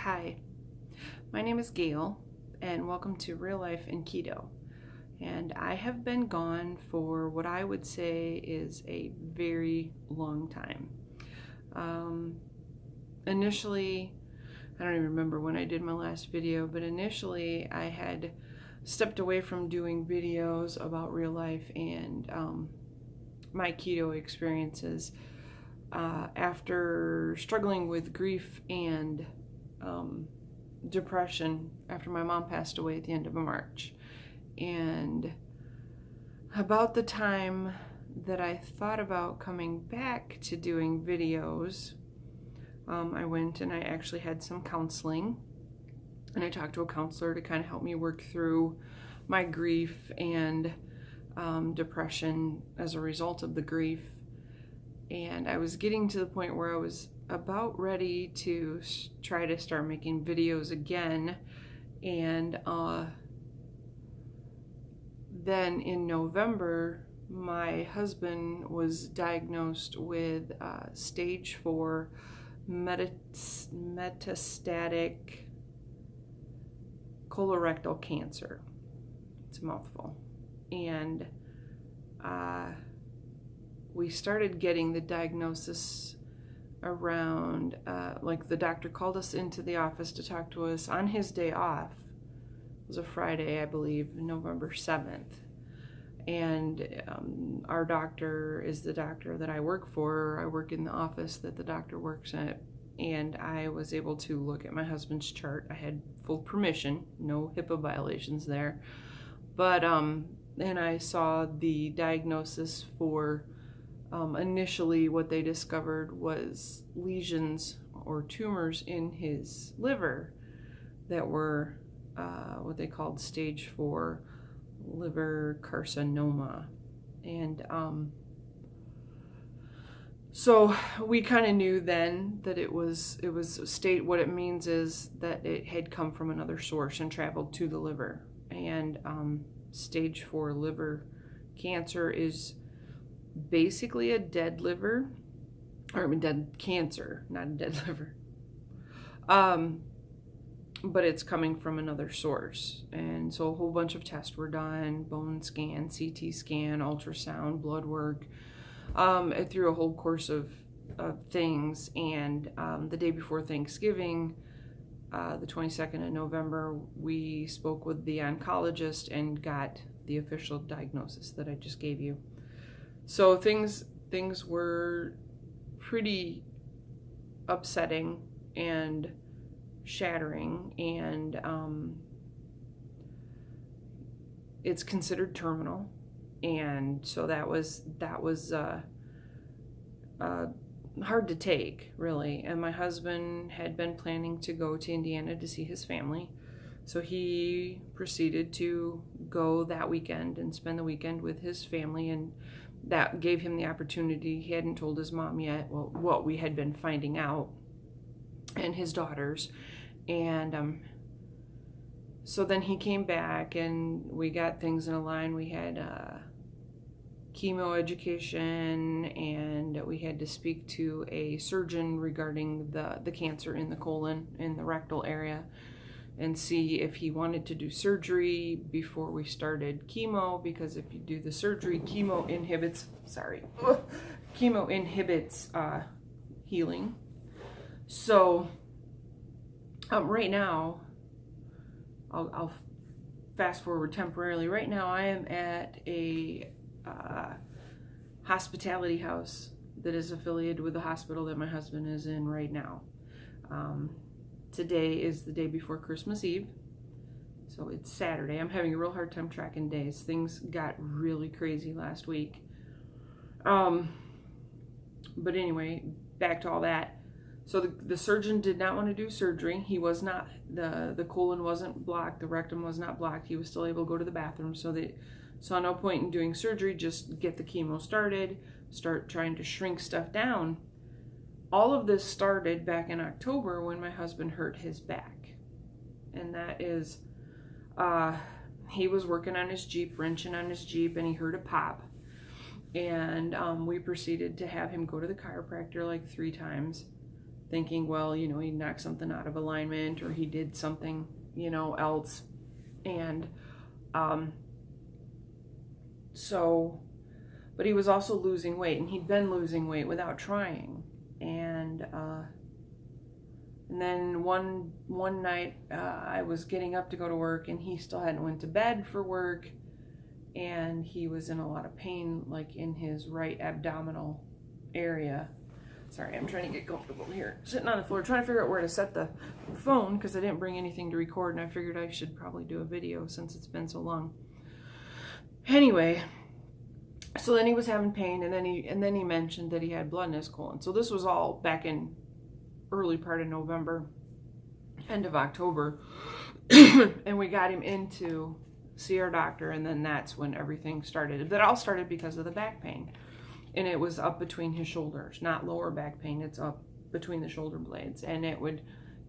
Hi, my name is Gail, and welcome to Real Life in Keto. And I have been gone for what I would say is a very long time. Initially, I don't even remember when I did my last video, but initially I had stepped away from doing videos about real life and my keto experiences after struggling with grief and depression after my mom passed away at the end of March. And about the time that I thought about coming back to doing videos, I went and I actually had some counseling, and I talked to a counselor to kind of help me work through my grief and depression as a result of the grief. And I was getting to the point where I was about ready to try to start making videos again. And then in November, my husband was diagnosed with stage 4 metastatic colorectal cancer. It's a mouthful. And we started getting the diagnosis around, like the doctor called us into the office to talk to us on his day off. It was a Friday, I believe, November 7th. And our doctor is the doctor that I work for. I work in the office that the doctor works at. And I was able to look at my husband's chart. I had full permission, no HIPAA violations there. But, and I saw the diagnosis for initially what they discovered was lesions or tumors in his liver that were what they called stage 4 liver carcinoma. And so we kind of knew then that it was what it means is that it had come from another source and traveled to the liver. And stage 4 liver cancer is basically a dead liver, or dead cancer, not a dead liver. But it's coming from another source. And so a whole bunch of tests were done, bone scan, CT scan, ultrasound, blood work, through a whole course of things. And the day before Thanksgiving, the 22nd of November, we spoke with the oncologist and got the official diagnosis that I just gave you. So things were pretty upsetting and shattering, and it's considered terminal, and so that was hard to take, really. And my husband had been planning to go to Indiana to see his family, so he proceeded to go that weekend and spend the weekend with his family, and that gave him the opportunity. He hadn't told his mom yet what we had been finding out, and his daughters. And so then he came back and we got things in a line. We had chemo education, and we had to speak to a surgeon regarding the cancer in the colon, in the rectal area, and see if he wanted to do surgery before we started chemo, because if you do the surgery, chemo inhibits healing. So right now, I'll fast forward temporarily. Right now I am at a hospitality house that is affiliated with the hospital that my husband is in right now. Today is the day before Christmas Eve, so it's Saturday. I'm having a real hard time tracking days. Things got really crazy last week. But anyway, back to all that. So the surgeon did not want to do surgery. He was not, the colon wasn't blocked, the rectum was not blocked. He was still able to go to the bathroom, so they saw no point in doing surgery. Just get the chemo started, start trying to shrink stuff down. All of this started back in October when my husband hurt his back. And that is, he was working on his Jeep, wrenching on his Jeep, and he heard a pop. And we proceeded to have him go to the chiropractor like 3 times. thinking, well, you know, he knocked something out of alignment or he did something, you know, else. And but he was also losing weight, and he'd been losing weight without trying. And then one night I was getting up to go to work, and he still hadn't went to bed for work, and he was in a lot of pain, like in his right abdominal area. Sorry, I'm trying to get comfortable here, sitting on the floor, trying to figure out where to set the phone, because I didn't bring anything to record, and I figured I should probably do a video since it's been so long. Anyway, so then he was having pain, and then he mentioned that he had blood in his colon. So this was all back in early part of November, end of October, and we got him in to see our doctor, and then that's when everything started. That all started because of the back pain, and it was up between his shoulders, not lower back pain. It's up between the shoulder blades, and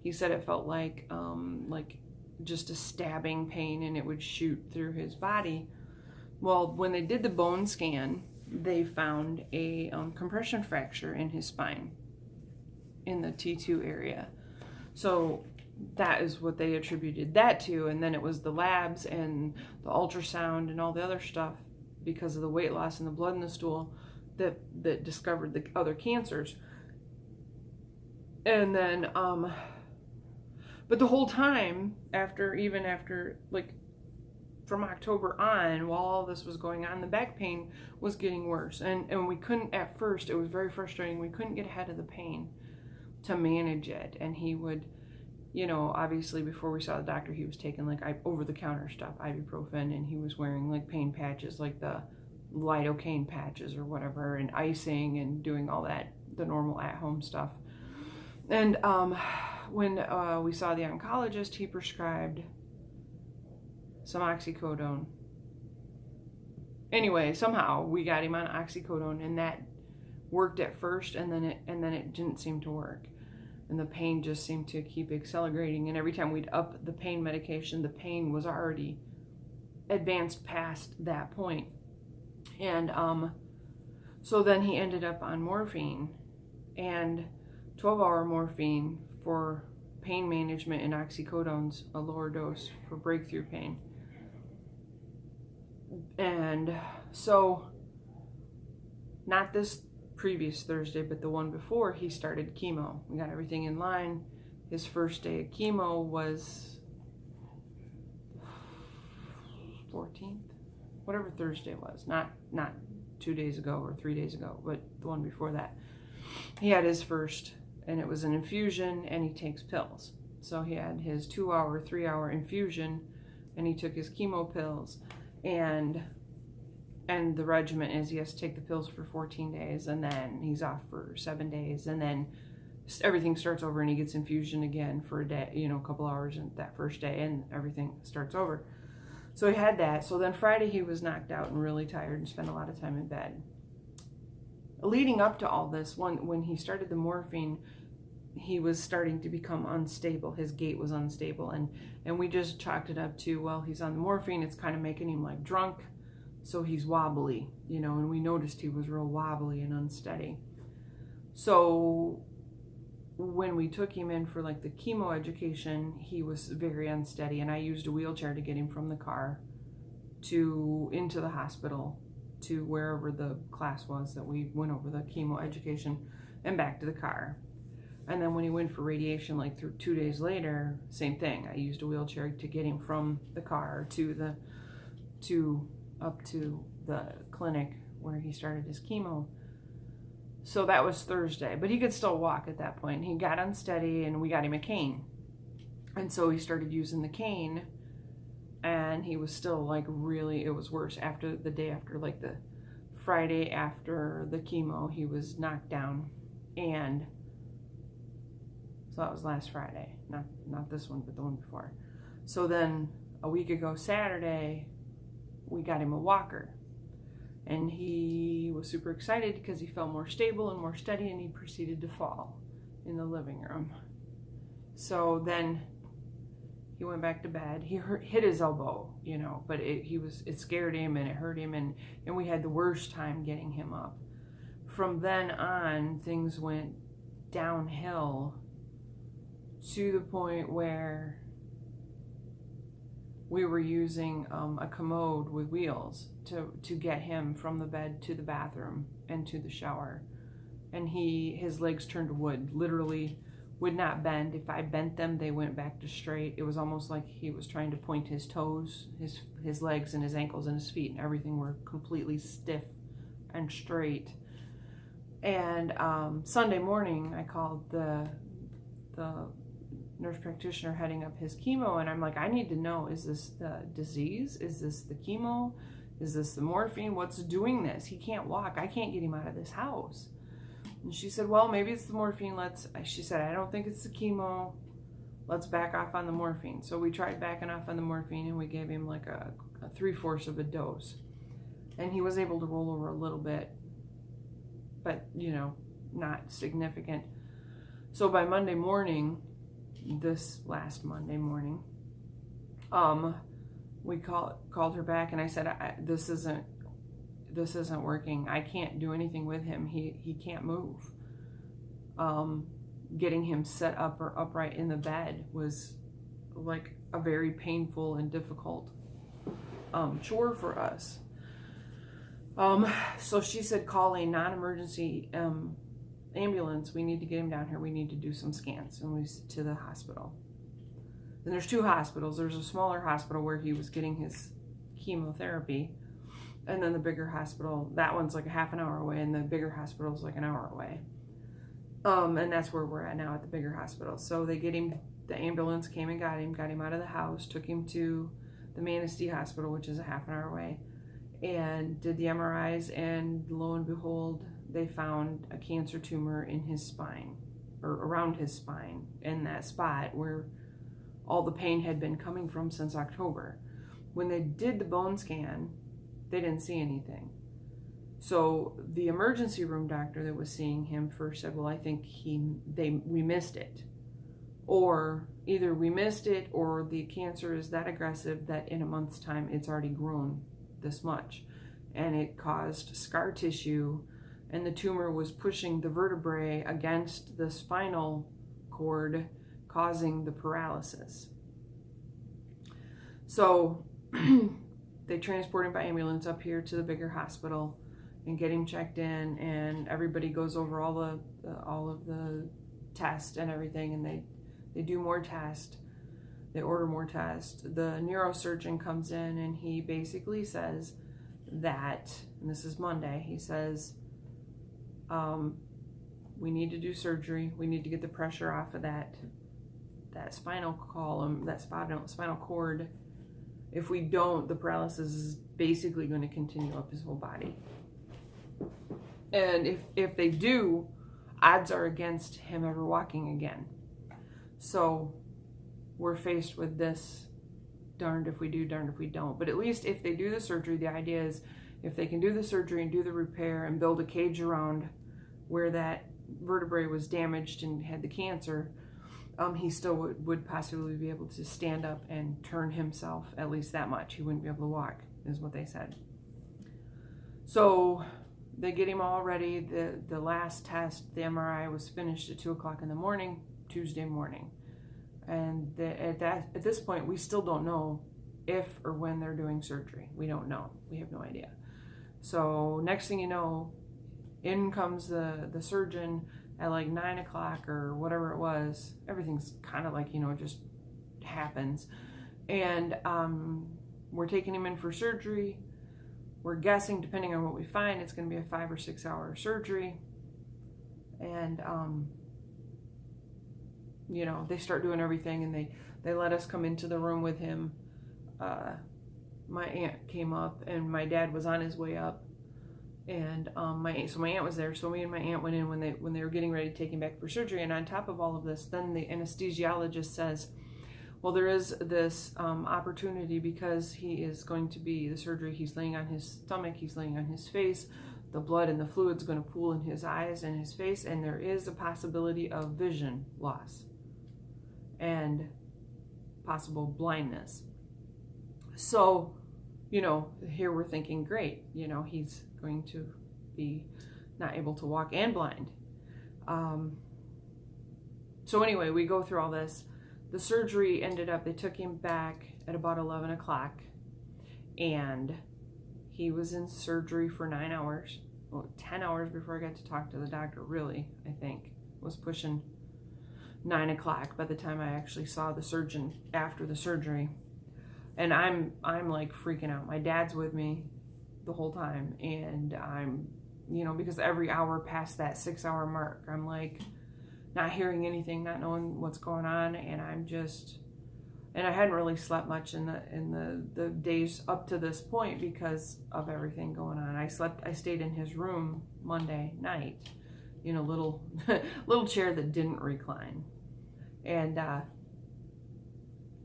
he said it felt like just a stabbing pain, and it would shoot through his body. Well, when they did the bone scan, they found a compression fracture in his spine, in the T2 area. So that is what they attributed that to. And then it was the labs and the ultrasound and all the other stuff, because of the weight loss and the blood in the stool, that discovered the other cancers. And then, but the whole time, even after like from October on, while all this was going on, the back pain was getting worse. And we couldn't, at first, it was very frustrating. We couldn't get ahead of the pain to manage it. And he would, you know, obviously before we saw the doctor, he was taking like over-the-counter stuff, ibuprofen, and he was wearing like pain patches, like the lidocaine patches or whatever, and icing and doing all that, the normal at-home stuff. And when we saw the oncologist, he prescribed some oxycodone. Anyway, somehow we got him on oxycodone, and that worked at first, and then it didn't seem to work, and the pain just seemed to keep accelerating. And every time we'd up the pain medication, the pain was already advanced past that point. And so then he ended up on morphine, and 12-hour morphine for pain management, and oxycodone's a lower dose for breakthrough pain. And so not this previous Thursday, but the one before, he started chemo. We got everything in line. His first day of chemo was 14th, whatever Thursday was, not 2 days ago or 3 days ago, but the one before that. He had his first, and it was an infusion, and he takes pills. So he had his 2-hour, 3-hour infusion, and he took his chemo pills. And the regimen is he has to take the pills for 14 days, and then he's off for 7 days, and then everything starts over, and he gets infusion again for a day, you know, a couple hours in that first day, and everything starts over. So he had that. So then Friday he was knocked out and really tired and spent a lot of time in bed. Leading up to all this, when he started the morphine, he was starting to become unstable. His gait was unstable, and we just chalked it up to, well, he's on the morphine, it's kind of making him like drunk, so he's wobbly, you know, and we noticed he was real wobbly and unsteady. So when we took him in for like the chemo education, he was very unsteady, and I used a wheelchair to get him from the car into the hospital to wherever the class was that we went over the chemo education, and back to the car. And then when he went for radiation, like 2 days later, same thing. I used a wheelchair to get him from the car up to the clinic where he started his chemo. So that was Thursday, but he could still walk at that point. He got unsteady, and we got him a cane. And so he started using the cane, and he was still like really, it was worse after the day after, like the Friday after the chemo, he was knocked down. And so that was last Friday, not this one, but the one before. So then a week ago Saturday, we got him a walker, and he was super excited because he felt more stable and more steady, and he proceeded to fall in the living room. So then he went back to bed. He hit his elbow, you know, but it scared him, and it hurt him, and we had the worst time getting him up. From then on, things went downhill to the point where we were using a commode with wheels to get him from the bed to the bathroom and to the shower. And his legs turned to wood, literally would not bend. If I bent them, they went back to straight. It was almost like he was trying to point his toes, his legs and his ankles and his feet, and everything were completely stiff and straight. And Sunday morning, I called the nurse practitioner heading up his chemo, and I'm like, I need to know, is this the disease? Is this the chemo? Is this the morphine? What's doing this? He can't walk. I can't get him out of this house. And she said, well, maybe it's the morphine. She said, I don't think it's the chemo. Let's back off on the morphine. So we tried backing off on the morphine, and we gave him like a 3/4 of a dose. And he was able to roll over a little bit, but, not significant. So by Monday morning, this last Monday morning, we called her back, and I said, this isn't working. I can't do anything with him. He can't move. Getting him set up or upright in the bed was like a very painful and difficult chore for us. So she said, call a non-emergency ambulance. We need to get him down here. We need to do some scans. And we to the hospital. And there's 2 hospitals. There's a smaller hospital where he was getting his chemotherapy, and then the bigger hospital, that one's like a half an hour away, and the bigger hospital's like an hour away. And that's where we're at now, at the bigger hospital. So they get him, the ambulance came and got him out of the house, took him to the Manistee Hospital, which is a half an hour away, and did the MRIs, and lo and behold, they found a cancer tumor in his spine, or around his spine, in that spot where all the pain had been coming from since October. When they did the bone scan, they didn't see anything. So the emergency room doctor that was seeing him first said, well, I think we missed it. Or either we missed it, or the cancer is that aggressive that in a month's time it's already grown this much. And it caused scar tissue, and the tumor was pushing the vertebrae against the spinal cord, causing the paralysis. So they transport him by ambulance up here to the bigger hospital and get him checked in, and everybody goes over all of the tests and everything, and they do more tests. They order more tests. The neurosurgeon comes in, and he basically says that, and this is Monday, he says, we need to do surgery. We need to get the pressure off of that spinal column, that spinal cord. If we don't, the paralysis is basically going to continue up his whole body. And if they do, odds are against him ever walking again. So we're faced with this, darned if we do, darned if we don't. But at least if they do the surgery, the idea is if they can do the surgery and do the repair and build a cage around where that vertebrae was damaged and had the cancer, he still would possibly be able to stand up and turn himself at least that much. He wouldn't be able to walk, is what they said. So they get him all ready. The last test, the MRI, was finished at 2 o'clock in the morning, Tuesday morning. And at this point, we still don't know if or when they're doing surgery. We don't know. We have no idea. So next thing you know, in comes the surgeon at like 9 o'clock or whatever it was. Everything's kind of like, just happens. And we're taking him in for surgery. We're guessing, depending on what we find, it's going to be a 5 or 6 hour surgery. And, they start doing everything, and they let us come into the room with him. My aunt came up, and my dad was on his way up. And my aunt was there, so me and my aunt went in when they were getting ready to take him back for surgery. And on top of all of this, then the anesthesiologist says, well, there is this opportunity, because he is going to be the surgery. He's laying on his stomach, he's laying on his face. The blood and the fluid's going to pool in his eyes and his face, and there is a possibility of vision loss and possible blindness. So, here we're thinking, great, he's going to be not able to walk and blind. So anyway, we go through all this. The surgery ended up, they took him back at about 11 o'clock, and he was in surgery for 9 hours. Well, 10 hours before I got to talk to the doctor, really, I think. It was pushing 9 o'clock by the time I actually saw the surgeon after the surgery. And I'm like freaking out. My dad's with me the whole time, and I'm, because every hour past that 6-hour mark, I'm like not hearing anything, not knowing what's going on, and I hadn't really slept much in the days up to this point because of everything going on. I stayed in his room Monday night, little little chair that didn't recline, and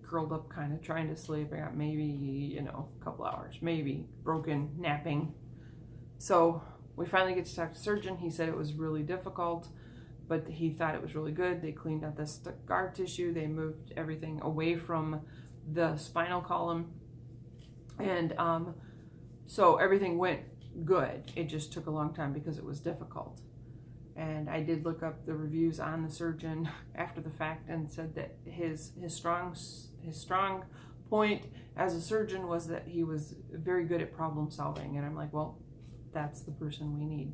curled up, kind of trying to sleep. I got maybe a couple hours, maybe broken napping. So we finally get to talk to the surgeon. He said it was really difficult, but he thought it was really good. They cleaned out the scar tissue. They moved everything away from the spinal column. And so everything went good. It just took a long time because it was difficult. And I did look up the reviews on the surgeon after the fact, and said that his strong point as a surgeon was that he was very good at problem solving. And I'm like, well, that's the person we need.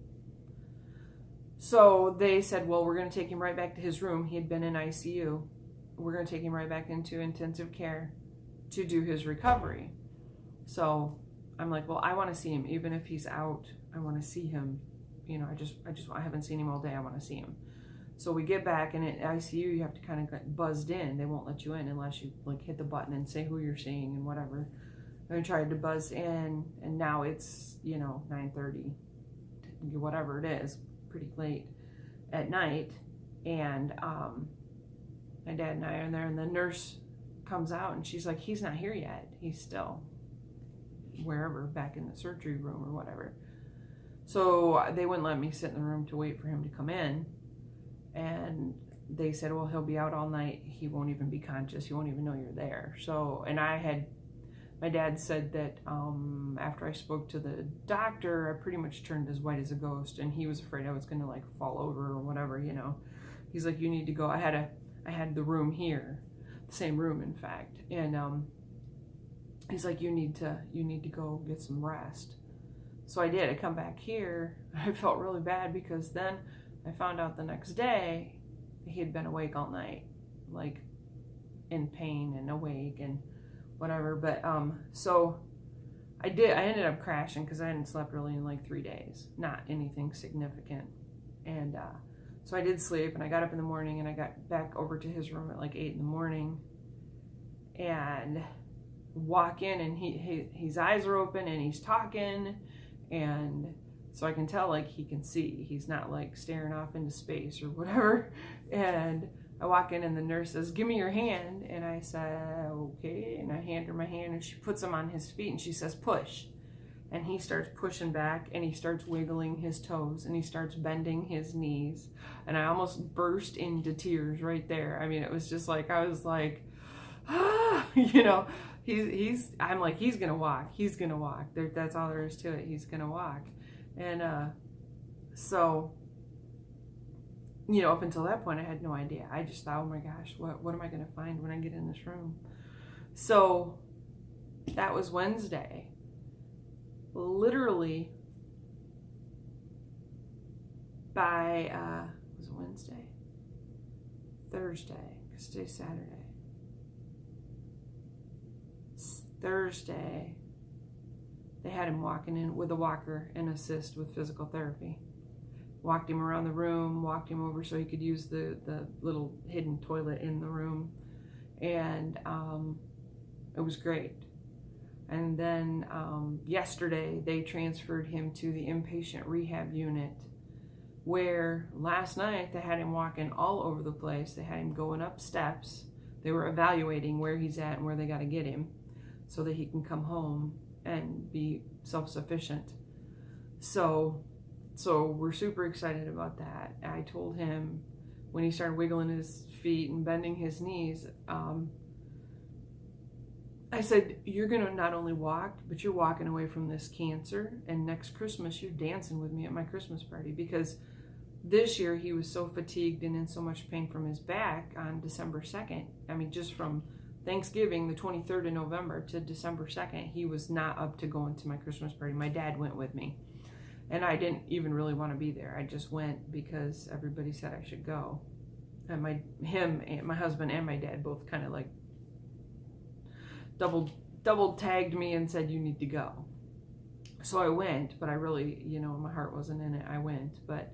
So they said, well, we're going to take him right back to his room. He had been in ICU. We're going to take him right back into intensive care to do his recovery. So I'm like, well, I want to see him. Even if he's out, I want to see him. I haven't seen him all day. I want to see him. So we get back, and at ICU, you have to kind of get buzzed in. They won't let you in unless you hit the button and say who you're seeing and whatever. And I tried to buzz in, and now it's 9:30, whatever it is, pretty late at night. And my dad and I are in there, and the nurse comes out, and she's like, he's not here yet. He's still wherever, back in the surgery room or whatever. So they wouldn't let me sit in the room to wait for him to come in. And they said, well, he'll be out all night. He won't even be conscious. He won't even know you're there. So, and my dad said that after I spoke to the doctor, I pretty much turned as white as a ghost, and he was afraid I was going to fall over or whatever, He's like, you need to go. I had the room here, the same room, in fact. And he's like, you need to go get some rest. So I did. I come back here. I felt really bad because then I found out the next day he had been awake all night, in pain and awake and whatever. But so I ended up crashing because I hadn't slept really in 3 days, not anything significant. And so I did sleep, and I got up in the morning, and I got back over to his room at 8 in the morning, and walk in, and his eyes are open, and he's talking. And so I can tell he can see. He's not staring off into space or whatever. And I walk in, and the nurse says, give me your hand. And I said, okay. And I hand her my hand, and she puts him on his feet, and she says, push. And he starts pushing back, and he starts wiggling his toes, and he starts bending his knees. And I almost burst into tears right there. I mean, it was just I was like, ah, I'm like, he's gonna walk. He's gonna walk. That's all there is to it. He's gonna walk. And so, up until that point, I had no idea. I just thought, oh my gosh, what am I gonna find when I get in this room? So that was Wednesday. Literally by was it Wednesday? Thursday, because today's Saturday. Thursday, they had him walking in with a walker and assist with physical therapy. Walked him around the room, walked him over so he could use the little hidden toilet in the room. And it was great. And then yesterday, they transferred him to the inpatient rehab unit, where last night they had him walking all over the place. They had him going up steps. They were evaluating where he's at and where they got to get him, so that he can come home and be self-sufficient. So we're super excited about that. I told him when he started wiggling his feet and bending his knees, I said, you're going to not only walk, but you're walking away from this cancer, and next Christmas you're dancing with me at my Christmas party, because This year he was so fatigued and in so much pain from his back on December 2nd. I mean, just from Thanksgiving, the 23rd of November, to December 2nd, he was not up to going to my Christmas party. My dad went with me. And I didn't even really want to be there. I just went because everybody said I should go. And my husband and my dad both kind of like double tagged me and said, you need to go. So I went, but I really, my heart wasn't in it. I went, but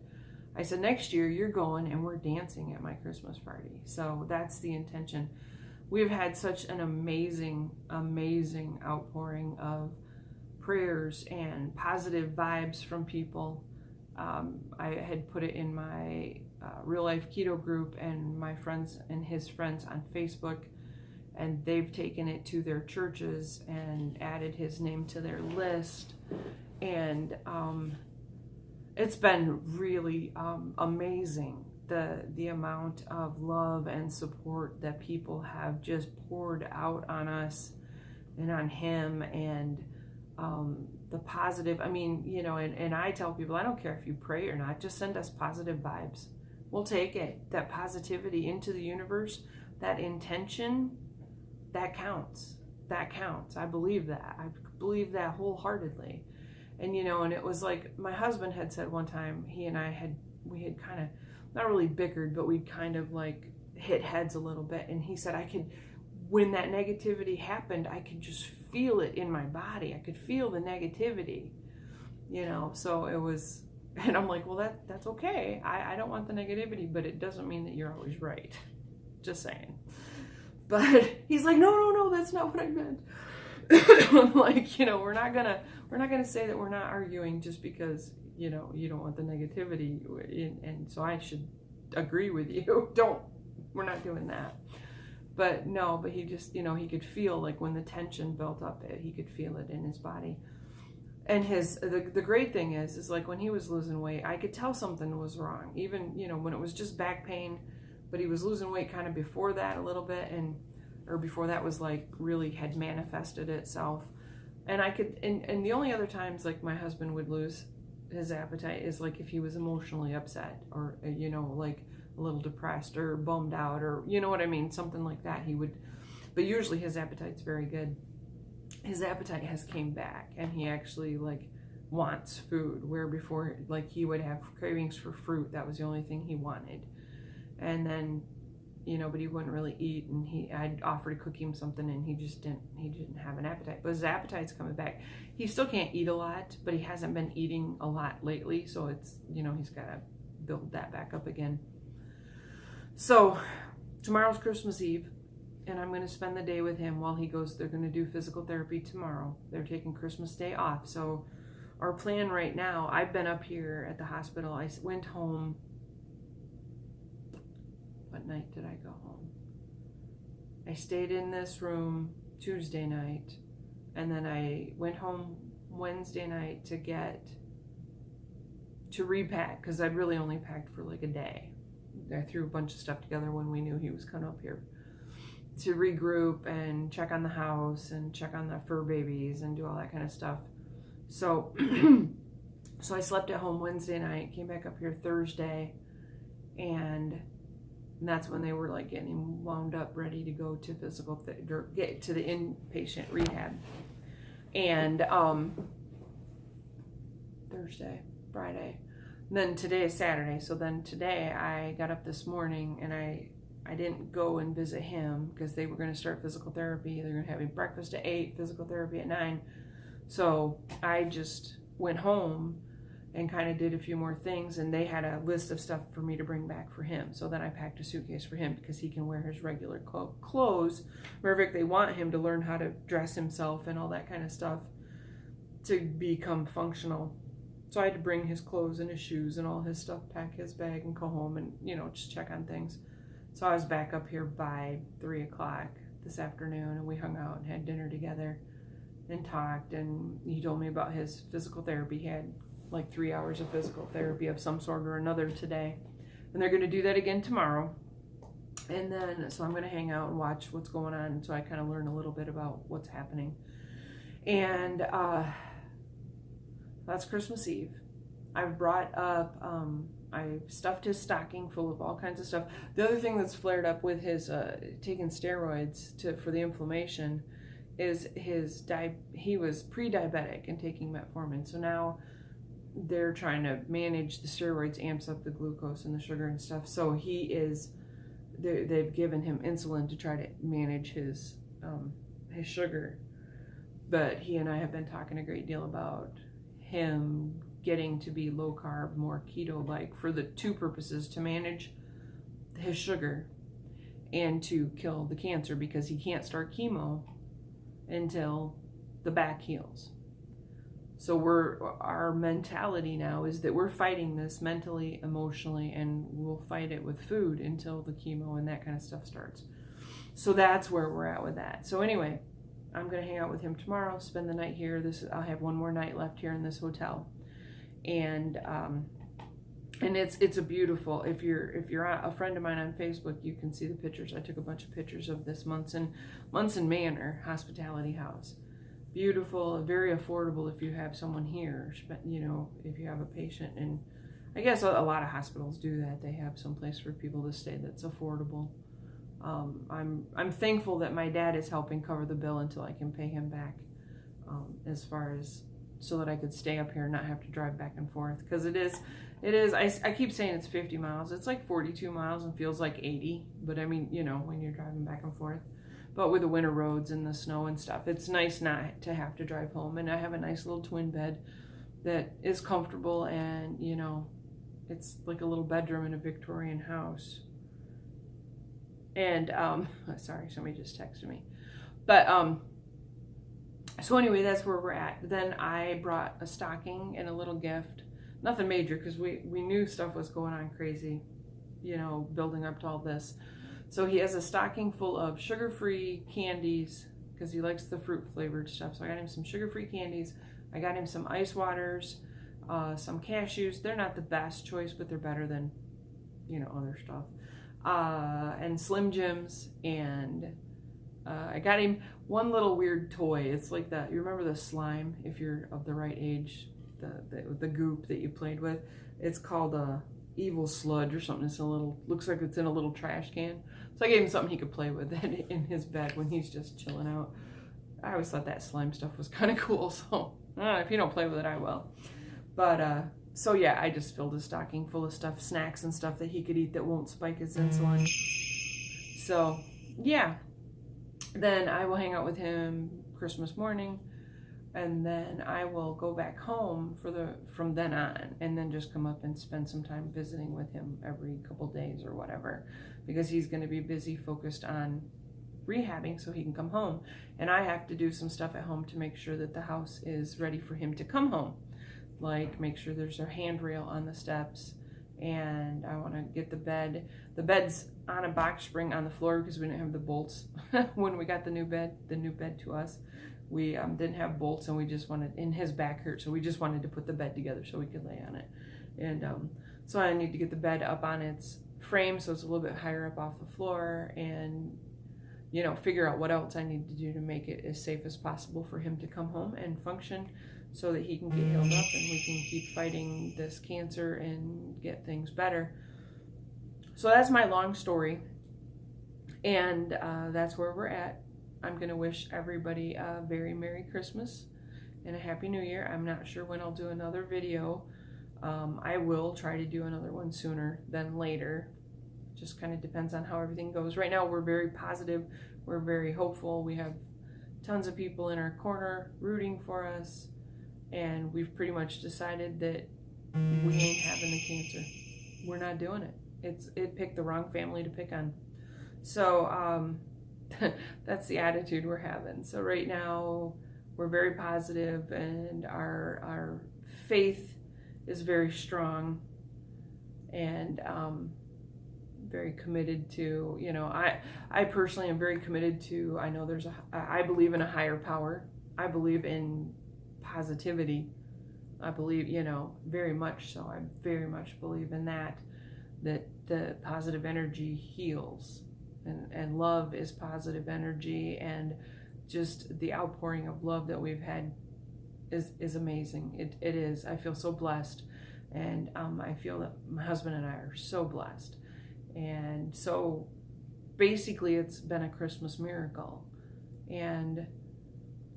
I said, next year you're going and we're dancing at my Christmas party. So that's the intention. We've had such an amazing, amazing outpouring of prayers and positive vibes from people. I had put it in my real life keto group and my friends and his friends on Facebook, and they've taken it to their churches and added his name to their list. And it's been really amazing, the amount of love and support that people have just poured out on us and on him, and the positive, and I tell people, I don't care if you pray or not, just send us positive vibes. We'll take it. That positivity into the universe, that intention, that counts. That counts. I believe that. I believe that wholeheartedly. And, and it was like my husband had said one time, we had kind of, not really bickered, but we'd kind of like hit heads a little bit. And he said, when that negativity happened, I could just feel it in my body. I could feel the negativity, so it was, and I'm like, well, that's okay. I don't want the negativity, but it doesn't mean that you're always right. Just saying. But he's like, no, that's not what I meant. I'm like, we're not gonna say that we're not arguing just because, you don't want the negativity. And so I should agree with you. We're not doing that. But no, but he just, he could feel, like, when the tension built up, he could feel it in his body. And the great thing is like when he was losing weight, I could tell something was wrong. Even, when it was just back pain, but he was losing weight kind of before that a little bit, or before that was like really had manifested itself. And I could, and the only other times like my husband would lose his appetite is like if he was emotionally upset, or, like a little depressed or bummed out, or what I mean, something like that. He would, but usually his appetite's very good. His appetite has came back, and he actually like wants food, where before like he would have cravings for fruit. That was the only thing he wanted. And then, but he wouldn't really eat, and I'd offer to cook him something, and he didn't have an appetite. But his appetite's coming back. He still can't eat a lot, but he hasn't been eating a lot lately, so it's, he's got to build that back up again. So tomorrow's Christmas Eve, and I'm going to spend the day with him while he goes. They're going to do physical therapy tomorrow. They're taking Christmas Day off. So our plan right now, I've been up here at the hospital. I went home. What night did I go home? I stayed in this room Tuesday night, and then I went home Wednesday night to repack, because I'd really only packed for like a day. I threw a bunch of stuff together when we knew he was coming up here, to regroup and check on the house and check on the fur babies and do all that kind of stuff. So so I slept at home Wednesday night, came back up here Thursday, and that's when they were like getting wound up, ready to go to get to the inpatient rehab. And Thursday, Friday, and then today is Saturday. So then today I got up this morning, and I didn't go and visit him because they were going to start physical therapy. They're going to have breakfast at 8, physical therapy at 9. So I just went home and kind of did a few more things, and they had a list of stuff for me to bring back for him. So then I packed a suitcase for him, because he can wear his regular clothes wherever they want him to learn how to dress himself and all that kind of stuff to become functional. So I had to bring his clothes and his shoes and all his stuff, pack his bag, and go home and, just check on things. So I was back up here by 3 o'clock this afternoon, and we hung out and had dinner together and talked, and he told me about his physical therapy. He had like 3 hours of physical therapy of some sort or another today, and they're going to do that again tomorrow. And then so I'm going to hang out and watch what's going on, so I kind of learn a little bit about what's happening. And that's Christmas Eve. I've brought up I stuffed his stocking full of all kinds of stuff. The other thing that's flared up with his taking steroids for the inflammation is he was pre-diabetic and taking metformin. So now they're trying to manage the steroids, amps up the glucose and the sugar and stuff. So they've given him insulin to try to manage his sugar. But he and I have been talking a great deal about him getting to be low carb, more keto-like, for the two purposes: to manage his sugar and to kill the cancer, because he can't start chemo until the back heals. So our mentality now is that we're fighting this mentally, emotionally, and we'll fight it with food until the chemo and that kind of stuff starts. So that's where we're at with that. So anyway, I'm going to hang out with him tomorrow, spend the night here. I'll have one more night left here in this hotel. And it's a beautiful, if you're a friend of mine on Facebook, you can see the pictures. I took a bunch of pictures of this Munson Manor Hospitality House. Beautiful, very affordable if you have someone here, if you have a patient. And I guess a lot of hospitals do that. They have some place for people to stay that's affordable. I'm thankful that my dad is helping cover the bill until I can pay him back, as far as so that I could stay up here and not have to drive back and forth, because it is I keep saying it's 50 miles. It's like 42 miles and feels like 80, but I mean, when you're driving back and forth. But with the winter roads and the snow and stuff, it's nice not to have to drive home. And I have a nice little twin bed that is comfortable, and it's like a little bedroom in a Victorian house. And sorry, somebody just texted me. But so anyway, that's where we're at. Then I brought a stocking and a little gift. Nothing major, because we knew stuff was going on crazy, building up to all this. So he has a stocking full of sugar-free candies, because he likes the fruit-flavored stuff. So I got him some sugar-free candies. I got him some ice waters, some cashews. They're not the best choice, but they're better than, other stuff. And Slim Jims, and I got him one little weird toy. It's like that. You remember the slime, if you're of the right age, the goop that you played with? It's called a evil sludge or something. It's looks like it's in a little trash can. So I gave him something he could play with in his bed when he's just chilling out. I always thought that slime stuff was kind of cool. So if you don't play with it, I will. But so yeah, I just filled his stocking full of stuff, snacks and stuff that he could eat that won't spike his insulin. So yeah, then I will hang out with him Christmas morning, and then I will go back home from then on, and then just come up and spend some time visiting with him every couple days or whatever, because he's going to be busy focused on rehabbing so he can come home. And I have to do some stuff at home to make sure that the house is ready for him to come home. Like make sure there's a handrail on the steps, and I want to get the bed. The bed's on a box spring on the floor because we didn't have the bolts when we got the new bed to us. We didn't have bolts, and we just wanted, and his back hurt, so we just wanted to put the bed together so we could lay on it. And so I need to get the bed up on its frame so it's a little bit higher up off the floor, and figure out what else I need to do to make it as safe as possible for him to come home and function, so that he can get healed up and we can keep fighting this cancer and get things better. So that's my long story, and that's where we're at. I'm going to wish everybody a very Merry Christmas and a Happy New Year. I'm not sure when I'll do another video. I will try to do another one sooner than later. Just kind of depends on how everything goes. Right now we're very positive. We're very hopeful. We have tons of people in our corner rooting for us. And we've pretty much decided that we ain't having the cancer. We're not doing it. It picked the wrong family to pick on. So that's the attitude we're having. So right now we're very positive, and our faith is very strong, and very committed to, I personally am very committed to, I know I believe in a higher power. I believe in positivity. I believe, very much so. I very much believe in that the positive energy heals, and love is positive energy, and just the outpouring of love that we've had is amazing. It is. I feel so blessed And I feel that my husband and I are so blessed. And so basically it's been a Christmas miracle. And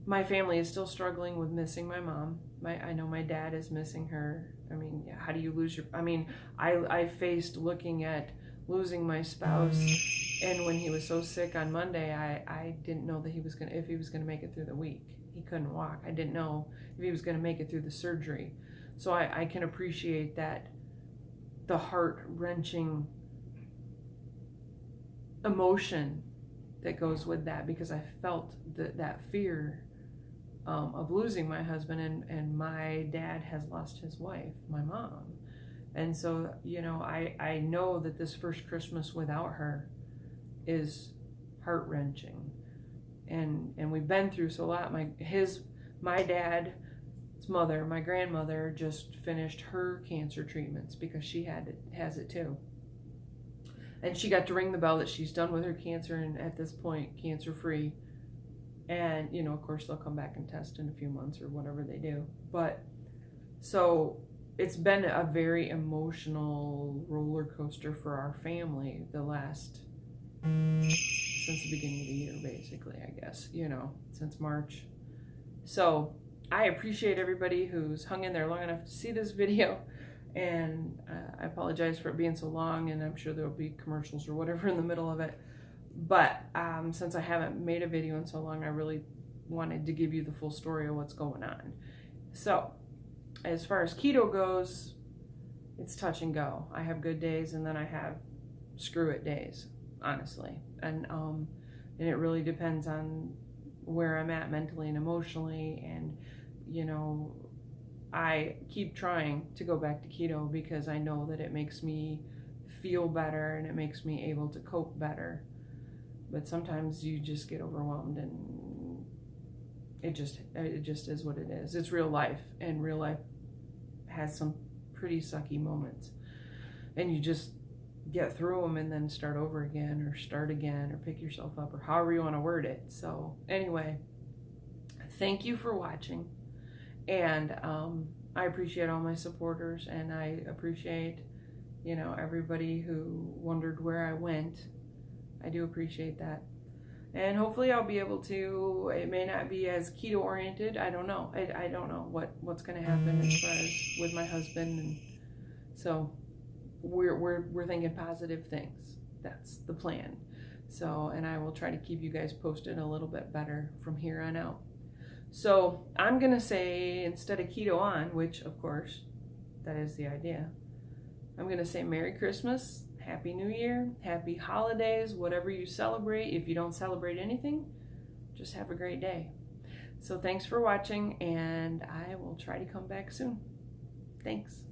my family is still struggling with missing my mom. I know my dad is missing her. I mean, how do you lose your... I mean, I faced looking at losing my spouse, and when he was so sick on Monday, I didn't know that if he was gonna make it through the week. He couldn't walk. I didn't know if he was gonna make it through the surgery. So I can appreciate that, the heart-wrenching emotion that goes with that, because I felt that fear of losing my husband, and my dad has lost his wife, my mom. And so, you know, I know that this first Christmas without her is heart-wrenching. And we've been through so a lot. My dad's mother, my grandmother, just finished her cancer treatments because she has it too. And she got to ring the bell that she's done with her cancer, and at this point, cancer-free. And, you know, of course, they'll come back and test in a few months or whatever they do. But, so it's been a very emotional roller coaster for our family since the beginning of the year, basically, I guess, you know, since March. So I appreciate everybody who's hung in there long enough to see this video, and I apologize for it being so long, and I'm sure there'll be commercials or whatever in the middle of it. But since I haven't made a video in so long, I really wanted to give you the full story of what's going on. So as far as keto goes, it's touch and go. I have good days, and then I have screw it days, honestly. And it really depends on where I'm at mentally and emotionally. And, you know, I keep trying to go back to keto because I know that it makes me feel better and it makes me able to cope better. But sometimes you just get overwhelmed, and it just is what it is. It's real life, and real life has some pretty sucky moments, and you just get through them and then start over again, or start again, or pick yourself up, or however you want to word it. So anyway, thank you for watching, and I appreciate all my supporters, and I appreciate, you know, everybody who wondered where I went. I do appreciate that. And hopefully I'll be able to, it may not be as keto oriented. I don't know. I don't know what's going to happen as far as with my husband. And so we're thinking positive things. That's the plan. So, and I will try to keep you guys posted a little bit better from here on out. So I'm going to say, instead of keto on, which of course that is the idea, I'm going to say Merry Christmas, Happy New Year, Happy Holidays, whatever you celebrate. If you don't celebrate anything, just have a great day. So thanks for watching, and I will try to come back soon. Thanks.